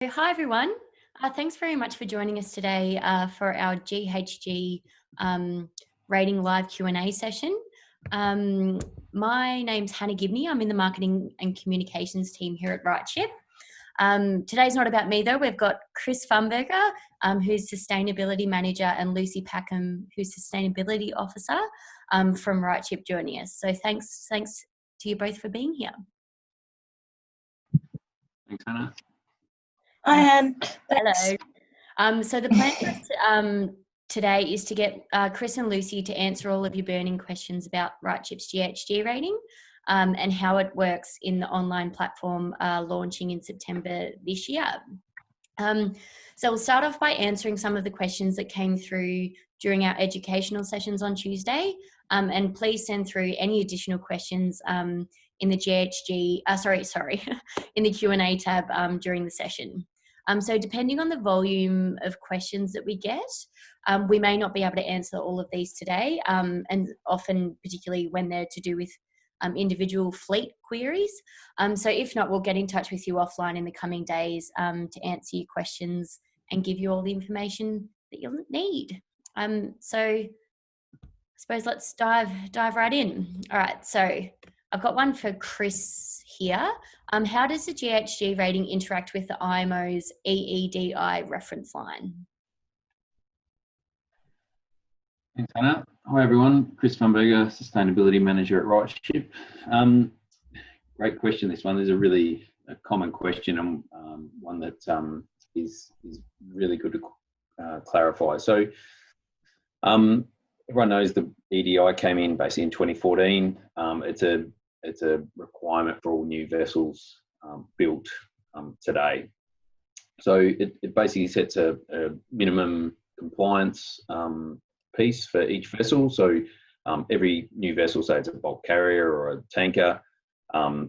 Hi everyone. Thanks very much for joining us today for our GHG Rating Live Q&A session. My name's Hannah Gibney. I'm in the Marketing and Communications team here at RightShip. Today's not about me though. We've got Chris Fumberger, who's Sustainability Manager, and Lucy Packham, who's Sustainability Officer from RightShip, joining us. So thanks to you both for being here. Thanks, Hannah. Hi, Anne. Hello. So the plan for us, today is to get Chris and Lucy to answer all of your burning questions about RightShip's GHG rating and how it works in the online platform launching in September this year. So we'll start off by answering some of the questions that came through during our educational sessions on Tuesday. And please send through any additional questions in the GHG, in the Q&A tab during the session. So depending on the volume of questions that we get, we may not be able to answer all of these today, and often particularly when they're to do with individual fleet queries. So if not, we'll get in touch with you offline in the coming days to answer your questions and give you all the information that you'll need. So I suppose let's dive right in. All right, so I've got one for Chris here. How does the GHG rating interact with the IMO's EEDI reference line? Thanks, Hannah. Hi, everyone. Chris Fumberger, Sustainability Manager at RightShip. Great question, this one. This is a really common question and one that is really good to clarify. So everyone knows the EEDI came in basically in 2014. It's a requirement for all new vessels built today. So it basically sets a minimum compliance piece for each vessel. So every new vessel, say it's a bulk carrier or a tanker,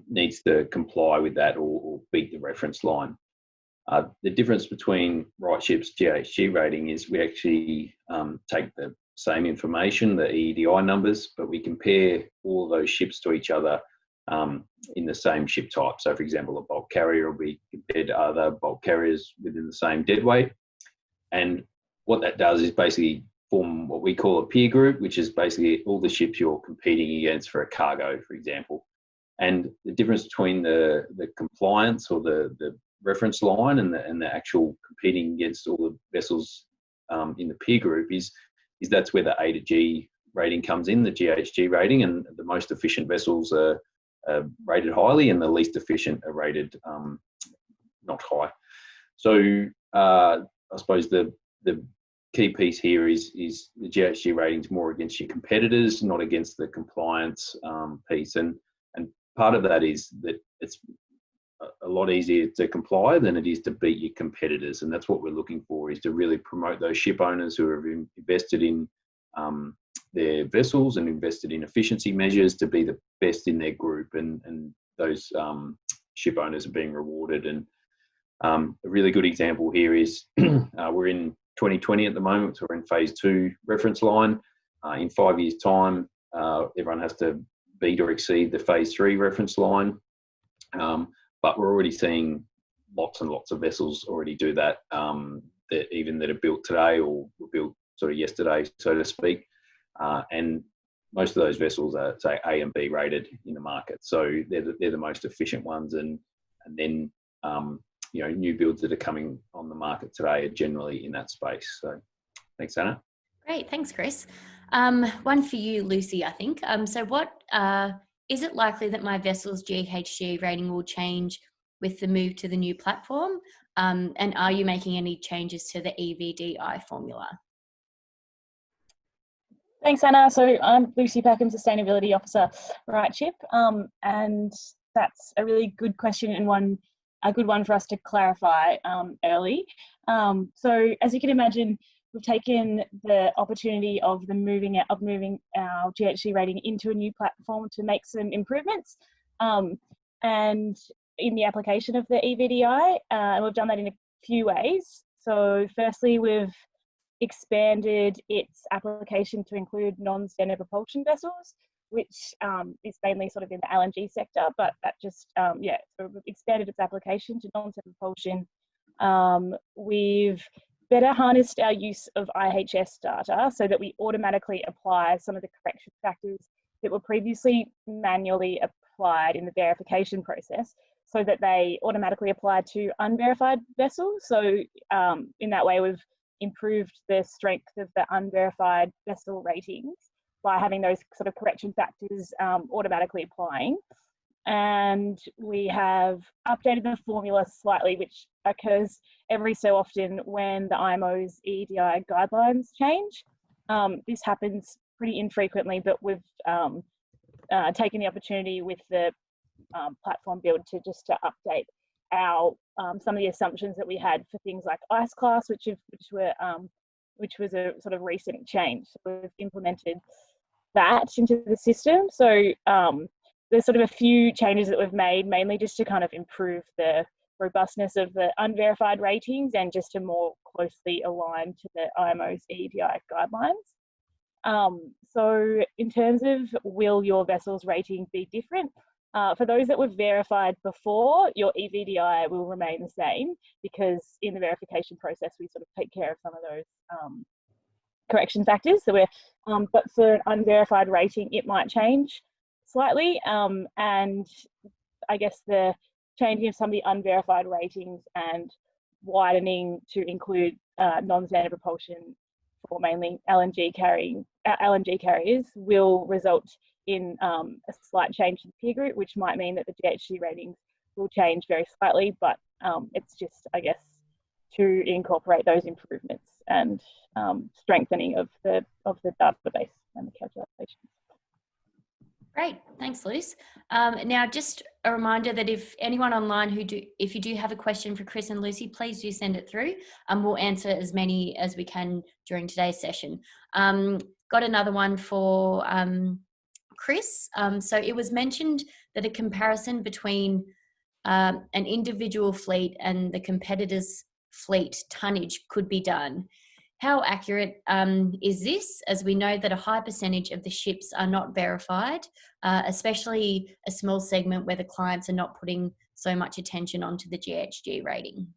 needs to comply with that or beat the reference line. The difference between RightShip's GHG rating is we actually take the same information, the EEDI numbers, but we compare all of those ships to each other in the same ship type. So for example, a bulk carrier will be compared to other bulk carriers within the same deadweight. And what that does is basically form what we call a peer group, which is basically all the ships you're competing against for a cargo, for example. And the difference between the compliance or the reference line and the actual competing against all the vessels in the peer group is that's where the A to G rating comes in, the GHG rating, and the most efficient vessels are rated highly and the least efficient are rated not high. So I suppose the key piece here is the GHG ratings more against your competitors, not against the compliance piece. And part of that is that it's a lot easier to comply than it is to beat your competitors. And that's what we're looking for, is to really promote those ship owners who have invested in their vessels and invested in efficiency measures to be the best in their group. And those ship owners are being rewarded. And a really good example here is we're in 2020 at the moment, so we're in phase 2 reference line. In 5 years' time, everyone has to beat or exceed the phase 3 reference line. But we're already seeing lots and lots of vessels already do that, that are built today or were built sort of yesterday, so to speak. And most of those vessels are, say, A and B rated in the market. So they're the most efficient ones. And then, new builds that are coming on the market today are generally in that space. So thanks, Anna. Great, thanks, Chris. One for you, Lucy, I think. So is it likely that my vessel's GHG rating will change with the move to the new platform? And are you making any changes to the EVDI formula? Thanks, Anna. So I'm Lucy Packham, Sustainability Officer, RightShip. And that's a really good question and a good one for us to clarify early. So as you can imagine, we've taken the opportunity of moving our GHG rating into a new platform to make some improvements. And in the application of the EVDI, and we've done that in a few ways. So firstly, we've expanded its application to include non-standard propulsion vessels, which is mainly sort of in the LNG sector, but that just, so we've expanded its application to non-standard propulsion We've better harnessed our use of IHS data so that we automatically apply some of the correction factors that were previously manually applied in the verification process, so that they automatically apply to unverified vessels. So in that way, we've improved the strength of the unverified vessel ratings by having those sort of correction factors automatically applying. And we have updated the formula slightly, which occurs every so often when the IMO's EEDI guidelines change. This happens pretty infrequently, but we've taken the opportunity with the platform build to update our some of the assumptions that we had for things like ice class, which was a sort of recent change. So we've implemented that into the system. So there's sort of a few changes that we've made, mainly just to kind of improve the robustness of the unverified ratings and just to more closely align to the IMO's EEDI guidelines. So in terms of will your vessel's rating be different? For those that were verified before, your EVDI will remain the same, because in the verification process, we sort of take care of some of those correction factors. So but for an unverified rating, it might change slightly. And I guess the changing of some of the unverified ratings and widening to include non-standard propulsion for mainly LNG carriers will result in a slight change to the peer group, which might mean that the GHG ratings will change very slightly, but it's just, I guess, to incorporate those improvements and strengthening of the database and the calculations. Great, thanks, Luce. Now, just a reminder that if anyone online if you do have a question for Chris and Lucy, please do send it through. We'll answer as many as we can during today's session. Got another one for Chris. So it was mentioned that a comparison between an individual fleet and the competitor's fleet tonnage could be done. How accurate is this, as we know that a high percentage of the ships are not verified, especially a small segment where the clients are not putting so much attention onto the GHG rating?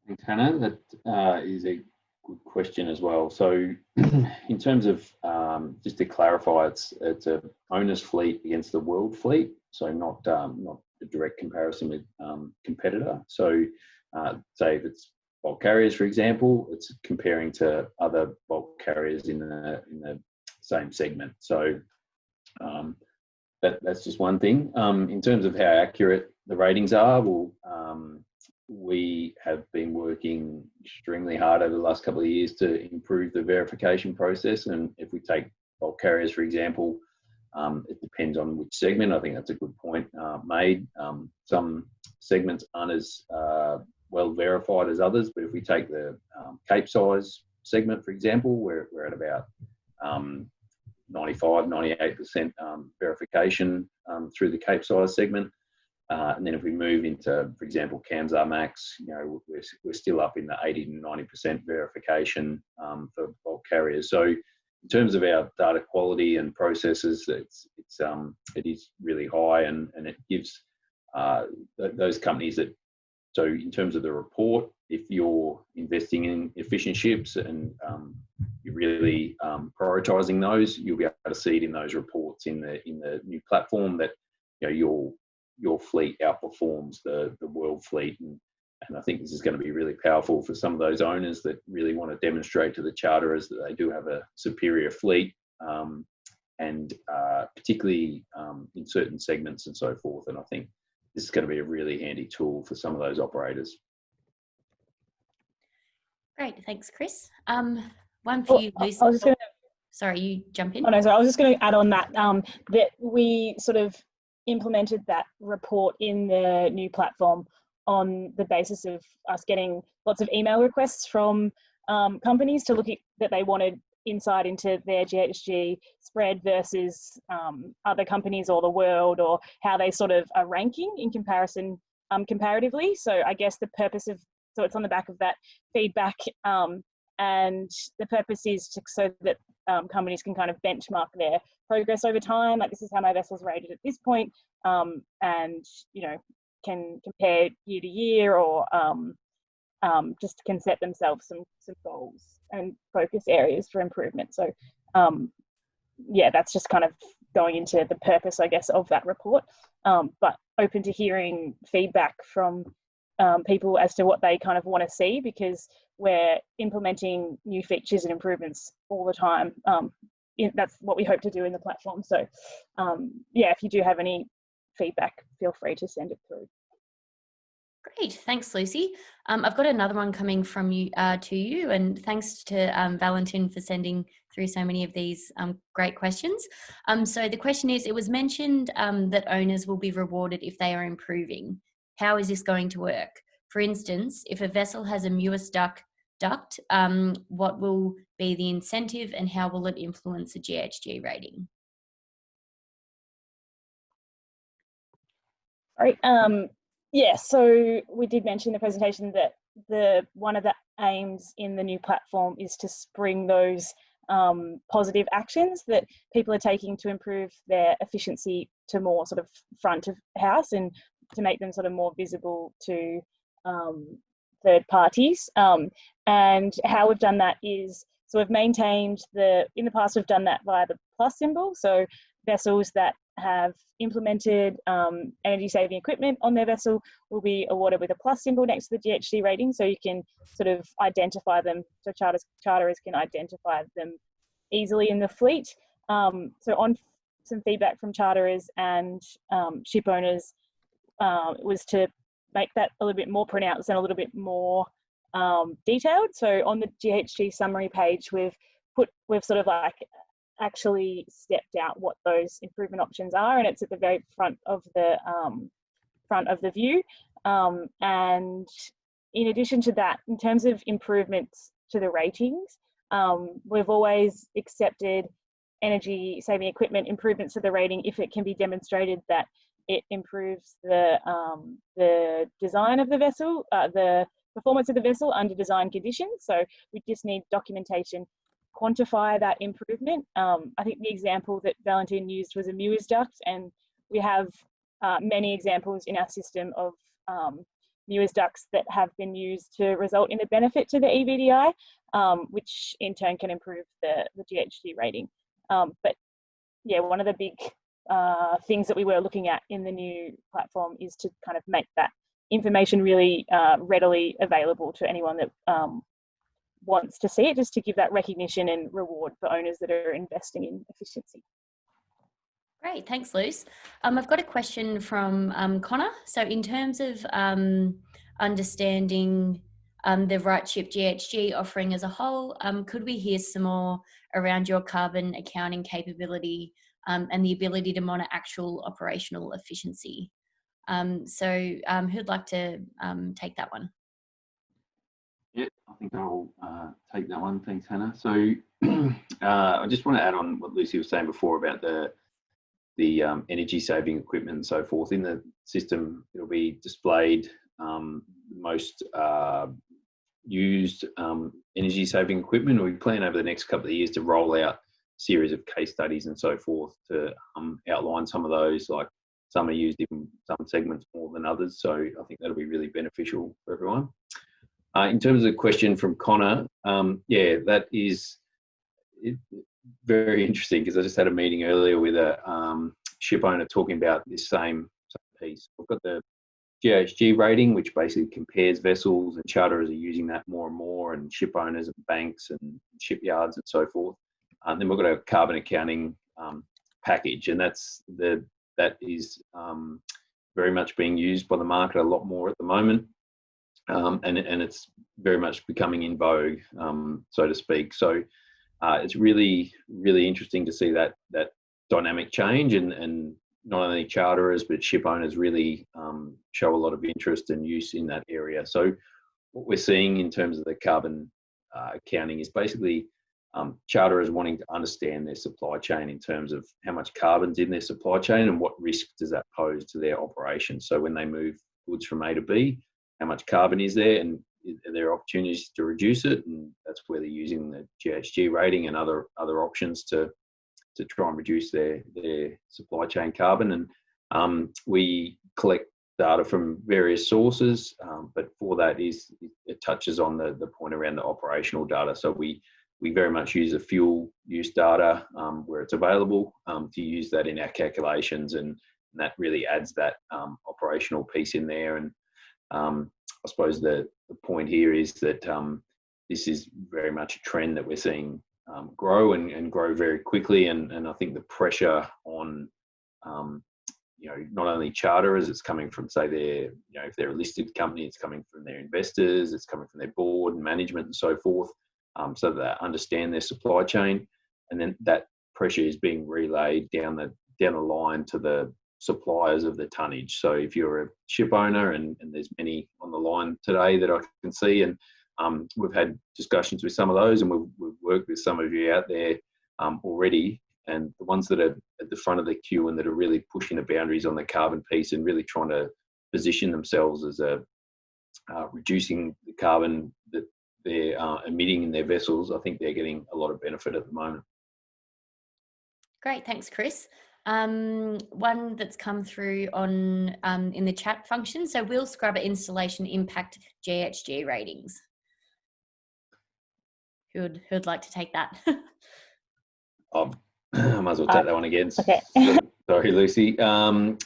Thanks, Hannah. That is a good question as well. So in terms of, just to clarify, it's a owner's fleet against the world fleet, so not a direct comparison with competitor. So say if it's bulk carriers, for example, it's comparing to other bulk carriers in the same segment. So that's just one thing. In terms of how accurate the ratings are, well, we have been working extremely hard over the last couple of years to improve the verification process. And if we take bulk carriers, for example, it depends on which segment. I think that's a good point made. Some segments aren't as well verified as others, but if we take the Cape size segment, for example, we're at about 95, 98% verification through the Cape size segment. And then if we move into, for example, Kamsar Max, we're still up in the 80 to 90% verification for bulk carriers. So in terms of our data quality and processes, it is really high, and it gives those companies that. So in terms of the report, if you're investing in efficient ships and you're really prioritising those, you'll be able to see it in those reports in the new platform that your fleet outperforms the world fleet. And I think this is going to be really powerful for some of those owners that really want to demonstrate to the charterers that they do have a superior fleet, and particularly in certain segments and so forth. And I think this is going to be a really handy tool for some of those operators. Great, thanks, Chris. One for you, Lucy. Sorry, you jump in. Oh, no, sorry. I was just going to add on that, that we sort of implemented that report in the new platform on the basis of us getting lots of email requests from companies to look at that they wanted insight into their GHG spread versus other companies or the world, or how they sort of are ranking in comparison comparatively. So I guess the purpose of, so it's on the back of that feedback, and the purpose is so that companies can kind of benchmark their progress over time. Like, this is how my vessel's rated at this point, and can compare year to year, or just can set themselves some goals and focus areas for improvement. So yeah, that's just kind of going into the purpose, I guess, of that report, but open to hearing feedback from people as to what they kind of want to see, because we're implementing new features and improvements all the time. That's what we hope to do in the platform. So yeah, if you do have any feedback, feel free to send it through. Great, thanks, Lucy. I've got another one coming from you to you, and thanks to Valentin for sending through so many of these great questions. So the question is, it was mentioned that owners will be rewarded if they are improving. How is this going to work? For instance, if a vessel has a Mewis duct, what will be the incentive and how will it influence the GHG rating? All right. Yeah, so we did mention in the presentation that one of the aims in the new platform is to spring those positive actions that people are taking to improve their efficiency to more sort of front of house, and to make them sort of more visible to third parties. And how we've done that is, so we've maintained in the past we've done that via the plus symbol. So vessels that have implemented energy saving equipment on their vessel will be awarded with a plus symbol next to the GHG rating, so you can sort of identify them, so charterers can identify them easily in the fleet. So on some feedback from charterers and ship owners was to make that a little bit more pronounced and a little bit more detailed. So on the GHG summary page, we've sort of like actually stepped out what those improvement options are, and it's at the very front of the view. And in addition to that, in terms of improvements to the ratings, we've always accepted energy saving equipment improvements to the rating if it can be demonstrated that it improves the design of the vessel, the performance of the vessel under design conditions. So we just need documentation quantify that improvement. I think the example that Valentin used was a Mewis duct, and we have many examples in our system of Mewis ducts that have been used to result in a benefit to the EVDI, which in turn can improve the GHG rating. But yeah, one of the big things that we were looking at in the new platform is to kind of make that information really readily available to anyone that wants to see it, just to give that recognition and reward for owners that are investing in efficiency. Great, thanks, Luce. I've got a question from Connor. So in terms of understanding the RightShip GHG offering as a whole, could we hear some more around your carbon accounting capability and the ability to monitor actual operational efficiency? So who'd like to take that one? Yeah, I think I'll take that one. Thanks, Hannah. So I just want to add on what Lucy was saying before about the energy saving equipment and so forth. In the system, it'll be displayed most used energy saving equipment. We plan over the next couple of years to roll out a series of case studies and so forth to outline some of those, like some are used in some segments more than others. So I think that'll be really beneficial for everyone. In terms of the question from Connor, yeah, that is very interesting, because I just had a meeting earlier with a ship owner talking about this same piece. We've got the GHG rating, which basically compares vessels, and charterers are using that more and more, and ship owners and banks and shipyards and so forth. And then we've got a carbon accounting package, and that is very much being used by the market a lot more at the moment. And it's very much becoming in vogue, so to speak. So it's really, really interesting to see that dynamic change, and not only charterers but ship owners really show a lot of interest and use in that area. So what we're seeing in terms of the carbon accounting is basically charterers wanting to understand their supply chain in terms of how much carbon's in their supply chain and what risk does that pose to their operation. So when they move goods from A to B, how much carbon is there, and are there opportunities to reduce it? And that's where they're using the GHG rating and other options to try and reduce their supply chain carbon. And we collect data from various sources, but for that it touches on the point around the operational data. So we very much use the fuel use data where it's available to use that in our calculations, and that really adds that operational piece in there. And I suppose the point here is that this is very much a trend that we're seeing grow and grow very quickly, and I think the pressure on not only charterers, it's coming from, say, if they're a listed company, it's coming from their investors, it's coming from their board and management and so forth, so that they understand their supply chain, and then that pressure is being relayed down the line to the suppliers of the tonnage. So if you're a ship owner, and there's many on the line today that I can see, and we've had discussions with some of those, and we've worked with some of you out there already, and the ones that are at the front of the queue and that are really pushing the boundaries on the carbon piece and really trying to position themselves as reducing the carbon that they're emitting in their vessels, I think they're getting a lot of benefit at the moment. Great, thanks, Chris. One that's come through on in the chat function. So, will scrubber installation impact GHG ratings? Who'd like to take that? I might as well take that one again. Okay. Sorry, Lucy. No.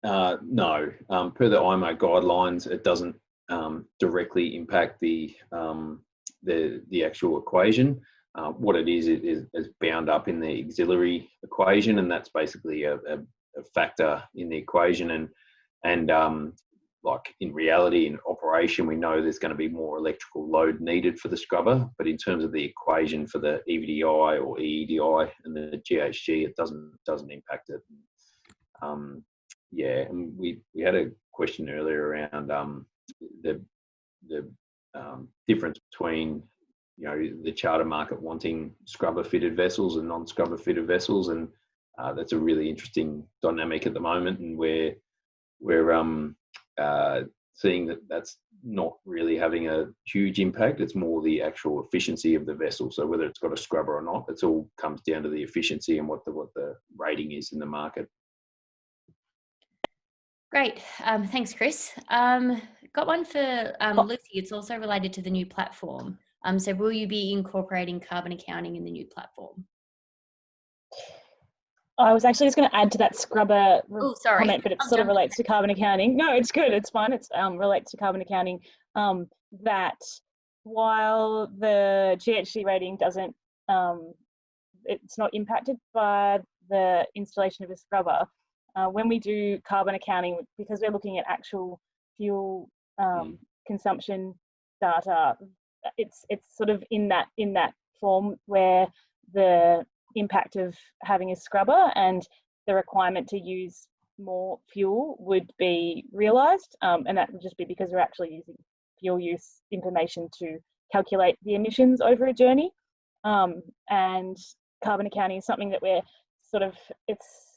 Per the IMO guidelines, it doesn't directly impact the actual equation. What it is bound up in the auxiliary equation, and that's basically a factor in the equation. And like in reality, in operation, we know there's going to be more electrical load needed for the scrubber, but in terms of the equation for the EVDI or EEDI and the GHG, it doesn't impact it. And we had a question earlier around the difference between the charter market wanting scrubber fitted vessels and non-scrubber fitted vessels, and that's a really interesting dynamic at the moment, and we're seeing that that's not really having a huge impact. It's more the actual efficiency of the vessel. So whether it's got a scrubber or not, it all comes down to the efficiency and what the rating is in the market. Great, thanks, Chris. Got one for Lucy. It's also related to the new platform. So will you be incorporating carbon accounting in the new platform? I was actually just going to add to that scrubber comment, but it sort of relates to carbon accounting. No, it's good. It's fine. It relates to carbon accounting. That while the GHG rating doesn't, it's not impacted by the installation of a scrubber. When we do carbon accounting, because we're looking at actual fuel consumption data, it's sort of in that form where the impact of having a scrubber and the requirement to use more fuel would be realised, and that would just be because we're actually using fuel use information to calculate the emissions over a journey. And carbon accounting is something that we're it's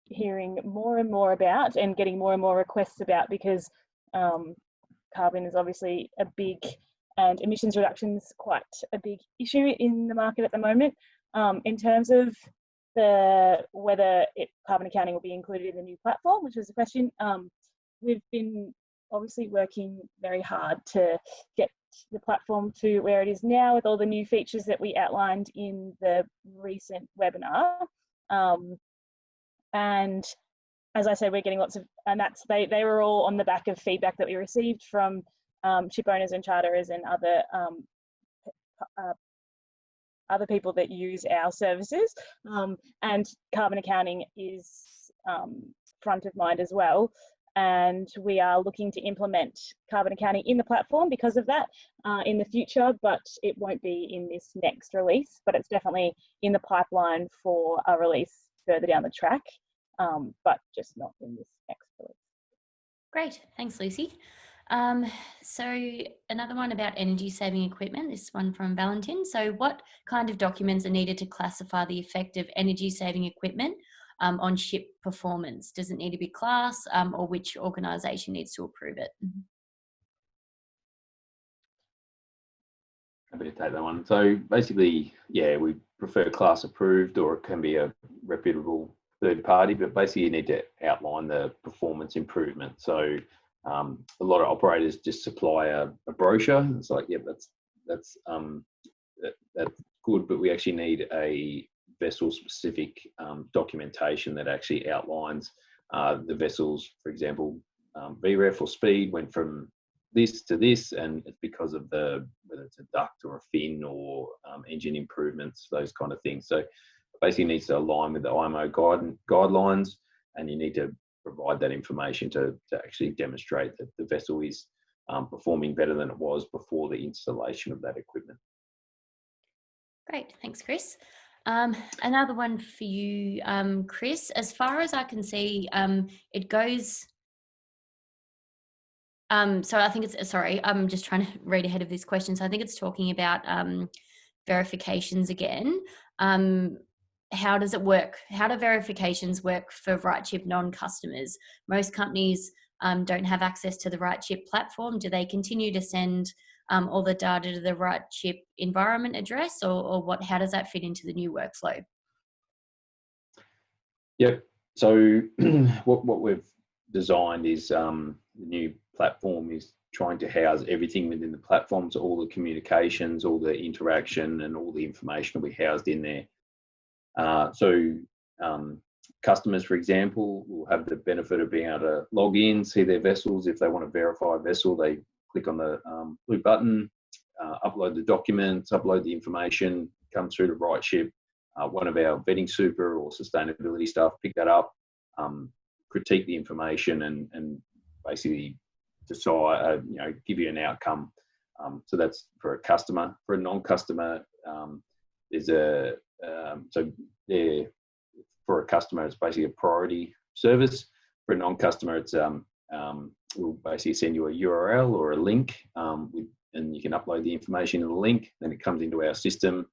hearing more and more about and getting more and more requests about, because carbon is obviously a big, and emissions reductions quite a big issue in the market at the moment. In terms of whether carbon accounting will be included in the new platform, which was the question, we've been obviously working very hard to get the platform to where it is now with all the new features that we outlined in the recent webinar. And as I said, we're getting lots of, and they were all on the back of feedback that we received from ship owners and charterers and other people that use our services, and carbon accounting is front of mind as well. And we are looking to implement carbon accounting in the platform because of that in the future, but it won't be in this next release, but it's definitely in the pipeline for a release further down the track, but just not in this next release. Great, thanks, Lucy. So another one about energy saving equipment, this one from Valentin. So what kind of documents are needed to classify the effect of energy saving equipment on ship performance? Does it need to be class, or which organisation needs to approve it? Happy to take that one. So basically, yeah, we prefer class approved, or it can be a reputable third party, but basically you need to outline the performance improvement. So a lot of operators just supply a brochure. It's like, yeah, that's good, but we actually need a vessel specific documentation that actually outlines the vessels. For example, VREF or speed went from this to this, and it's because of whether it's a duct or a fin or engine improvements, those kind of things. So basically needs to align with the IMO guidelines, and you need to provide that information to actually demonstrate that the vessel is performing better than it was before the installation of that equipment. Great, thanks, Chris. Another one for you, Chris. As far as I can see, it goes. So I think it's, sorry, I'm just trying to read ahead of this question. So I think it's talking about verifications again. How does it work? How do verifications work for RightChip non-customers? Most companies don't have access to the RightChip platform. Do they continue to send all the data to the RightChip environment address, or what? How does that fit into the new workflow? Yep. So what we've designed is the new platform is trying to house everything within the platform, so all the communications, all the interaction, and all the information will be housed in there. Customers, for example, will have the benefit of being able to log in, see their vessels. If they want to verify a vessel, they click on the blue button, upload the documents, upload the information, come through to RightChip. One of our vetting super or sustainability staff pick that up, critique the information, and basically decide, give you an outcome. So that's for a customer. For a non-customer, for a customer, it's basically a priority service. For a non-customer, it's we'll basically send you a URL or a link, and you can upload the information in the link. Then it comes into our system,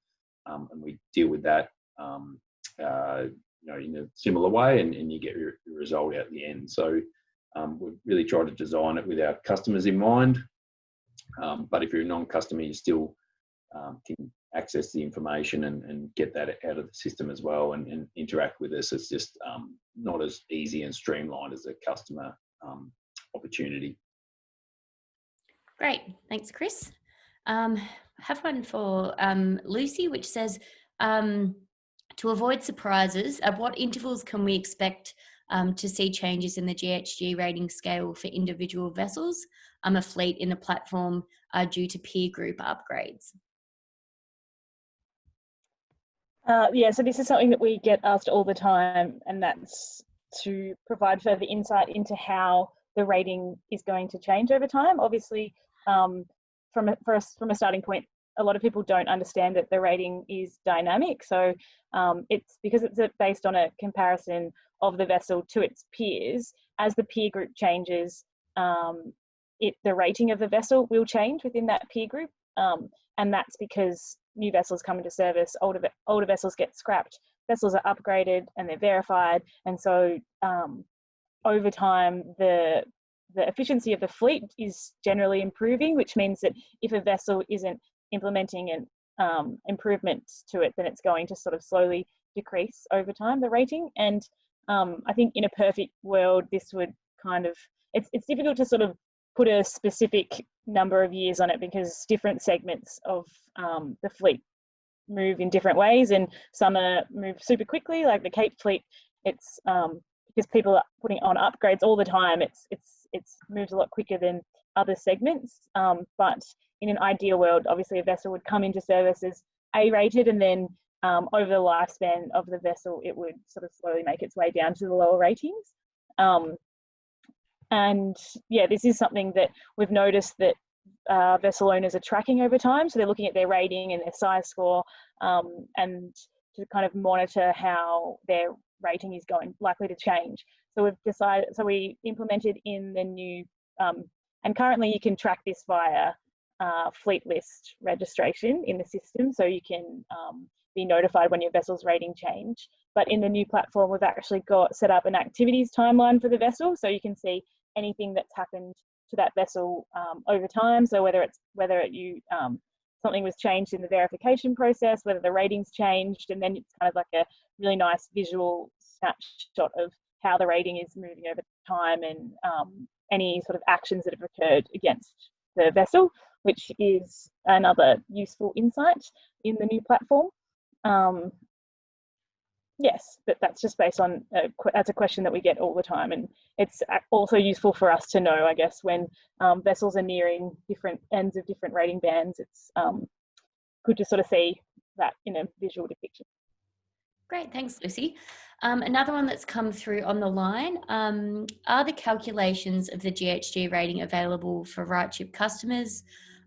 and we deal with that, in a similar way, and you get your result out at the end. So we've really tried to design it with our customers in mind. But if you're a non-customer, you still can access the information and get that out of the system as well, and interact with us. It's just not as easy and streamlined as a customer opportunity. Great, thanks, Chris. I have one for Lucy, which says, to avoid surprises, at what intervals can we expect to see changes in the GHG rating scale for individual vessels, a fleet in the platform due to peer group upgrades? So this is something that we get asked all the time, and that's to provide further insight into how the rating is going to change over time. Obviously, from a starting point, a lot of people don't understand that the rating is dynamic. So it's because it's based on a comparison of the vessel to its peers. As the peer group changes, the rating of the vessel will change within that peer group, and that's because new vessels come into service, older vessels get scrapped, vessels are upgraded and they're verified, and so over time the efficiency of the fleet is generally improving, which means that if a vessel isn't implementing an improvements to it, then it's going to sort of slowly decrease over time, the rating. And I think in a perfect world, this would kind of, it's difficult to sort of put a specific number of years on it, because different segments of the fleet move in different ways, and some move super quickly, like the Cape fleet. It's because people are putting on upgrades all the time. It's moves a lot quicker than other segments. But in an ideal world, obviously a vessel would come into service as A-rated, and then over the lifespan of the vessel, it would sort of slowly make its way down to the lower ratings. And yeah, this is something that we've noticed that vessel owners are tracking over time. So they're looking at their rating and their size score, and to kind of monitor how their rating is likely to change. So we implemented in the new, and currently you can track this via fleet list registration in the system. So you can be notified when your vessel's rating change. But in the new platform, we've actually set up an activities timeline for the vessel, so you can see anything that's happened to that vessel over time. So whether something was changed in the verification process, whether the ratings changed, and then it's kind of like a really nice visual snapshot of how the rating is moving over time and any sort of actions that have occurred against the vessel, which is another useful insight in the new platform. Yes, but that's just based on that's a question that we get all the time, and it's also useful for us to know, I guess, when vessels are nearing different ends of different rating bands. It's good to sort of see that in a visual depiction. Great, thanks, Lucy. Another one that's come through on the line, are the calculations of the GHG rating available for RightShip customers?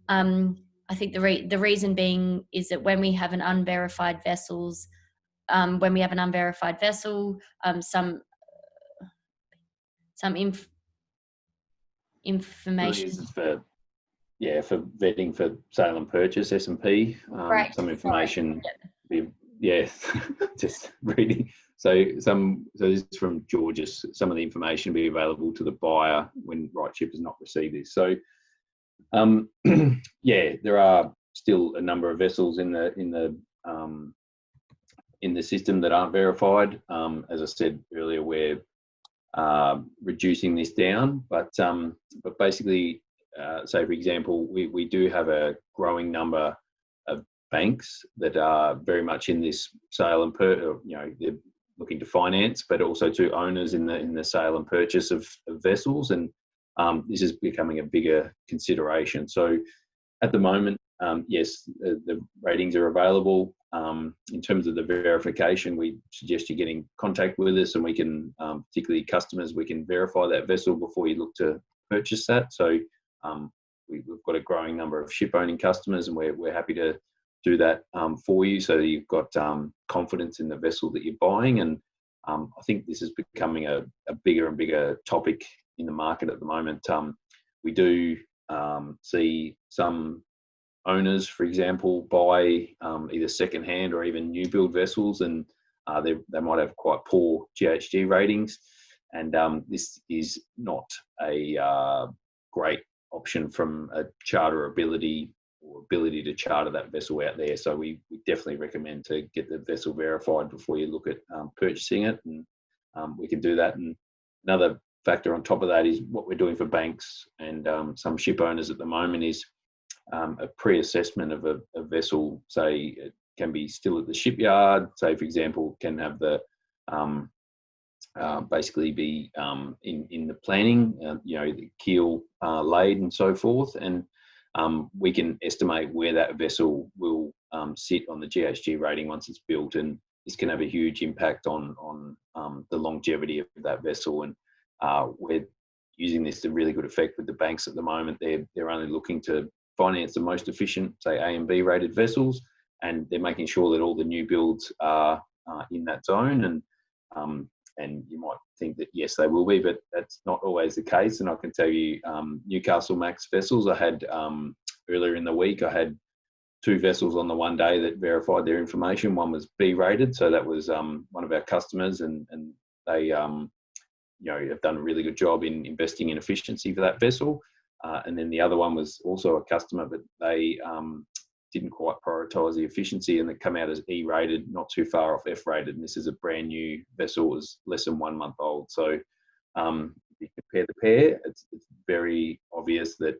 I think the reason being is that when we have an unverified vessels, some information. This is for vetting for sale and purchase, S&P. Right. Some information. Just reading. So this is from Georges. Some of the information will be available to the buyer when RightShip has not received this. So there are still a number of vessels in the system that aren't verified. As I said earlier, we're reducing this down, but basically, say for example, we do have a growing number of banks that are very much in this sale and they're looking to finance, but also to owners in the sale and purchase of vessels, and this is becoming a bigger consideration. So at the moment, yes, the ratings are available. In terms of the verification, we suggest you get in contact with us, and we can, particularly customers, we can verify that vessel before you look to purchase that. So we've got a growing number of ship owning customers, and we're happy to do that for you, so that you've got confidence in the vessel that you're buying. And I think this is becoming a bigger and bigger topic in the market at the moment. We do see some owners, for example, buy either second-hand or even new build vessels, and they might have quite poor GHG ratings, and this is not a great option from a charter ability to charter that vessel out there. So we definitely recommend to get the vessel verified before you look at purchasing it, and we can do that. And another factor on top of that is what we're doing for banks and some ship owners at the moment is a pre-assessment of a vessel. Say it can be still at the shipyard, say for example, can have the basically be in the planning, the keel laid and so forth, and we can estimate where that vessel will sit on the GHG rating once it's built, and this can have a huge impact on the longevity of that vessel. And we're using this to really good effect with the banks at the moment. They're only looking to finance the most efficient, say A and B rated vessels, and they're making sure that all the new builds are in that zone. And you might think that yes, they will be, but that's not always the case. And I can tell you, Newcastle Max vessels, I had earlier in the week, I had 2 vessels on the one day that verified their information. One was B rated, so that was one of our customers, and they have done a really good job in investing in efficiency for that vessel. And then the other one was also a customer, but they didn't quite prioritise the efficiency, and they come out as E rated, not too far off F rated. And this is a brand new vessel, it was less than 1 month old. So if you compare the pair, it's very obvious that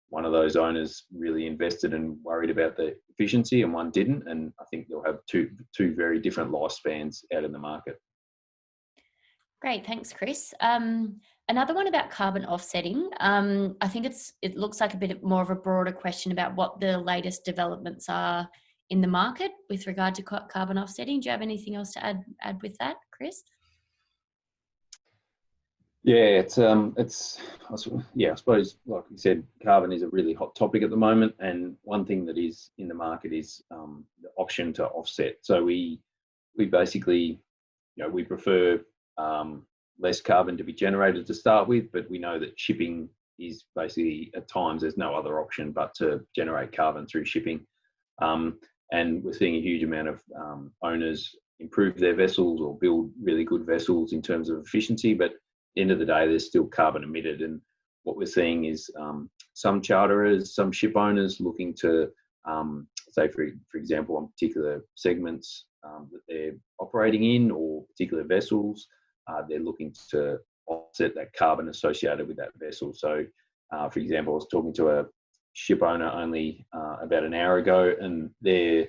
one of those owners really invested and worried about the efficiency, and one didn't. And I think they'll have two very different lifespans out in the market. Great, thanks, Chris. Another one about carbon offsetting. I think it looks like a bit more of a broader question about what the latest developments are in the market with regard to carbon offsetting. Do you have anything else to add with that, Chris? Yeah, I suppose, like you said, carbon is a really hot topic at the moment, and one thing that is in the market is the option to offset. So we basically, we prefer less carbon to be generated to start with, but we know that shipping is basically, at times there's no other option but to generate carbon through shipping. And we're seeing a huge amount of owners improve their vessels or build really good vessels in terms of efficiency, but at the end of the day, there's still carbon emitted. And what we're seeing is some charterers, some ship owners looking to say for example, on particular segments that they're operating in or particular vessels, they're looking to offset that carbon associated with that vessel. So, for example, I was talking to a ship owner only about an hour ago, and they're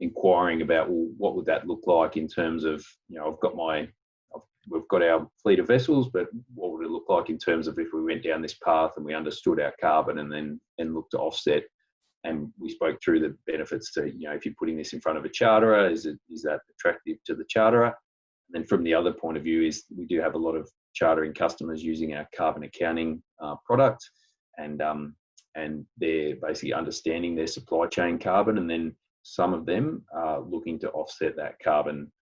inquiring about, well, what would that look like in terms of, we've got our fleet of vessels, but what would it look like in terms of if we went down this path and we understood our carbon and then looked to offset? And we spoke through the benefits to, if you're putting this in front of a charterer, is that attractive to the charterer? And then from the other point of view is we do have a lot of chartering customers using our carbon accounting product, and they're basically understanding their supply chain carbon, and then some of them are looking to offset that carbon,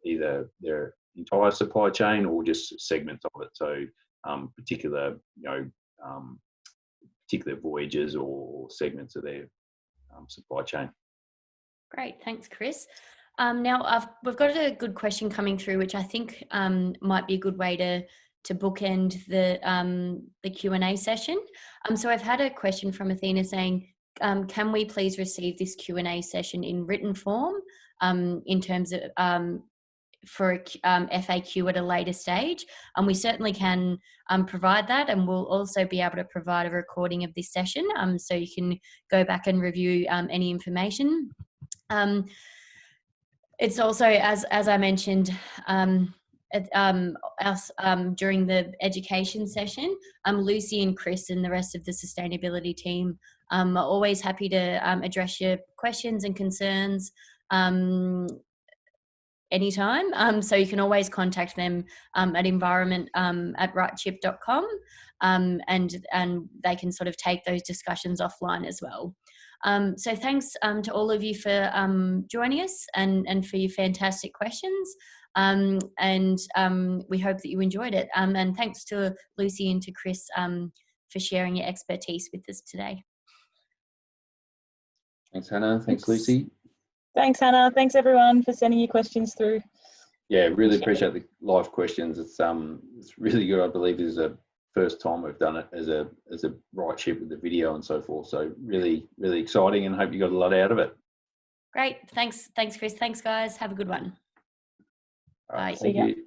either their entire supply chain or just segments of it. So particular voyages or segments of their supply chain. Great, thanks, Chris. Now we've got a good question coming through, which I think might be a good way to bookend the Q&A session. So I've had a question from Athena saying, can we please receive this Q&A session in written form in terms of for a FAQ at a later stage? And we certainly can provide that, and we'll also be able to provide a recording of this session so you can go back and review any information. It's also, as I mentioned, during the education session, Lucy and Chris and the rest of the sustainability team are always happy to address your questions and concerns anytime. So you can always contact them at environment@rightship.com, and they can sort of take those discussions offline as well. So thanks to all of you for joining us and for your fantastic questions. And we hope that you enjoyed it. And thanks to Lucy and to Chris for sharing your expertise with us today. Thanks, Hannah. Thanks, Lucy. Thanks, Hannah. Thanks, everyone, for sending your questions through. Yeah, really appreciate the live questions. It's really good. I believe this is the first time we've done it as a right ship with the video and so forth. So really, really exciting, and hope you got a lot out of it. Great. Thanks, Chris. Thanks, guys. Have a good one. All right, Bye. thank you.